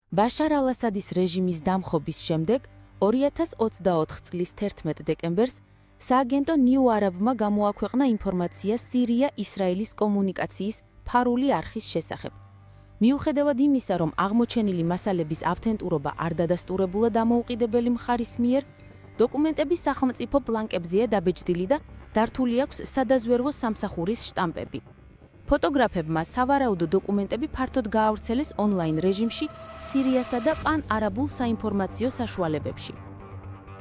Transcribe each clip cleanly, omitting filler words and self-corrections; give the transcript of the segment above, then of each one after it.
ბაშარ ალ-ასადის რეჟიმის დამხობის შემდეგ 2024 წლის 11 დეკემბერს სააგენტო ნიუ არაბმა გამოაქვეყნა ინფორმაცია სირია-ისრაელის კომუნიკაციის ფარული არხის შესახებ. მიუხედავად იმისა, რომ აღმოჩენილი მასალების ავთენტურობა არ დადასტურებულა დამოუკიდებელი მხარის მიერ, დოკუმენტები სახელმწიფო ბლანკებზეა დაბეჭდილი და დართული აქვს სადაზვერვო სამსახურის შტამპები. ფოტოგრაფებმა სავარაუდო დოკუმენტები ფართოდ გაავრცელეს ონლაინ რეჟიმში, სირიასა და პან-არაბულ საინფორმაციო საშუალებებში.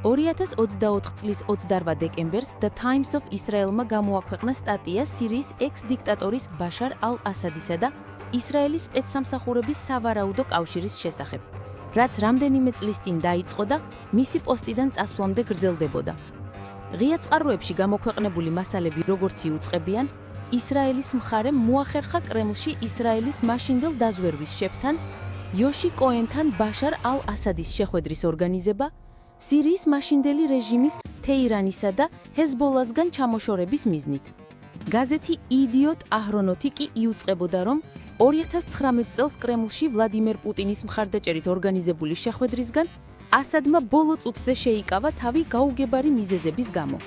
2024 წლის 28 დეკემბერს The Times of Israel-მა გამოაქვეყნა სტატია სირიის ექს-დიქტატორის ბაშარ ალ-ასადისა და ისრაელის სპეცსამსახურების სავარაუდო კავშირის შესახებ, რაც რამდენიმე წლის წინ დაიწყო და მისი პოსტიდან წასვლამდე გრძელდებოდა. ღია წყაროებში გამოქვეყნებული მასალები როგორც იუწყებიან, ისრაელის მხარემ მოახერხა კრემლში ისრაელის მაშინდელ დაზვერვის შეფთან, იოში კოენთან ბაშარ ალ-ასადის შეხვედრის ორგანიზება, სირიის მაშინდელი რეჟიმის თეირანისა და ჰეზბოლასგან ჩამოშორების მიზნით. გაზეთი იდიოტ აჰრონოთი კი იუწყებოდა, რომ 2019 წელს კრემლში ვლადიმერ პუტინის მხარდაჭერით ორგანიზებული შეხვედრისგან ასადმა ბოლო წუთზე შეიკავა თავი გაუგებარი მიზეზების გამო.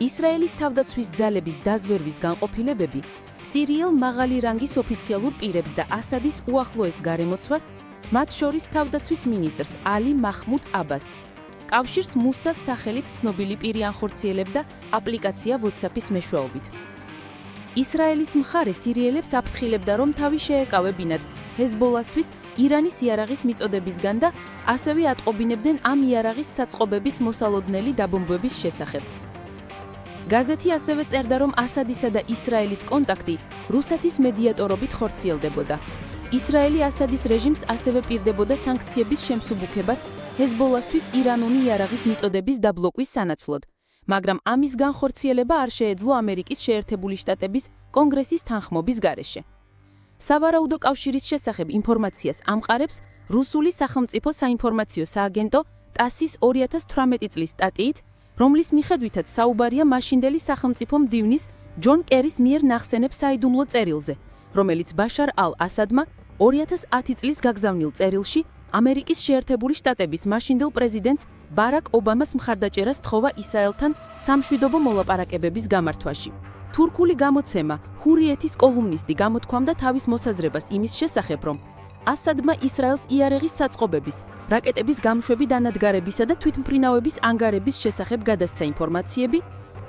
ისრაელის თავდაცვის ძალების დაზვერვის განყოფილებები სირიელ მაღალი რანგის ოფიციალურ პირებს და ასადის უახლოეს გარემოცვას, მათ შორის თავდაცვის მინისტრს ალი მაჰმუდ აბასს, კავშირს მუსას სახელით ცნობილი პირი ანხორციელებდა აპლიკაცია WhatsApp-ის მეშვეობით. ისრაელის მხარე სირიელებს აფრთხილებდა, რომ თავი შეეკავებინათ ჰეზბოლასთვის ირანის იარაღის მიწოდებისგან და ასევე ატყობინებდნენ ამ იარაღის საწყობების მოსალოდნელი დაბომბვების შესახებ. გაზეთი ასევე წერდა, რომ ასადისა და ისრაელის კონტაქტი რუსეთის მედიატორობით ხორციელდებოდა. ისრაელი ასადის რეჟიმს ასევე პირდებოდა სანქციების შემსუბუქებას ჰეზბოლასთვის ირანული იარაღის მიწოდების დაბლოკვის სანაცვლოდ, მაგრამ ამის განხორციელება არ შეეძლო ამერიკის შეერთებული შტატების კონგრესის თანხმობის გარეშე. სავარაუდო კავშირის შესახებ ინფორმაციას ამყარებს რუსული სახელმწიფო საინფორმაციო სააგენტო TASS-ის 2018 წლის სტატიით, რომლის მიხედვითაც საუბარია მაშინდელი სახელმწიფო მდივნის ჯონ კერის მიერ ნახსენებ საიდუმლო წერილზე, რომელიც ბაშარ ალ-ასადმა 2010 წლის გაგზავნილ წერილში ამერიკის შეერთებული შტატების მაშინდელ პრეზიდენტს ბარაკ ობამას მხარდაჭერას თხოვა ისრაელთან სამშვიდობო მოლაპარაკებების გამართვაში. თურქული გამოცემა ჰურიეთის კოლუმნისტი გამოთქვამდა თავის მოსაზრებას იმის შესახებ, რომ ასადმა ისრაელს იარაღის საწყობების, რაკეტების გამშვები დანადგარებისა და თვითმფრინავების ანგარების შესახებ გადასცა ინფორმაციები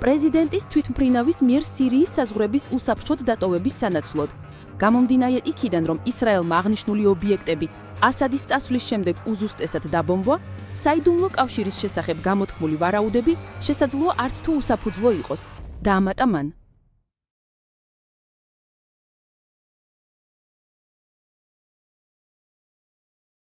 პრეზიდენტის თვითმფრინავის მიერ სირიის საზღვრების უსაფრთხოდ დატოვების სანაცვლოდ. გამომდინარე იქიდან, რომ ისრაელმა აღნიშნული ობიექტები ასადის წასვლის შემდეგ უზუსტესად დაბომბვა, საიდუმლო კავშირის შესახებ გამოთქმული ვარაუდები შესაძლოა არც თუ უსაფუძვლო იყოს. დაამატა მან.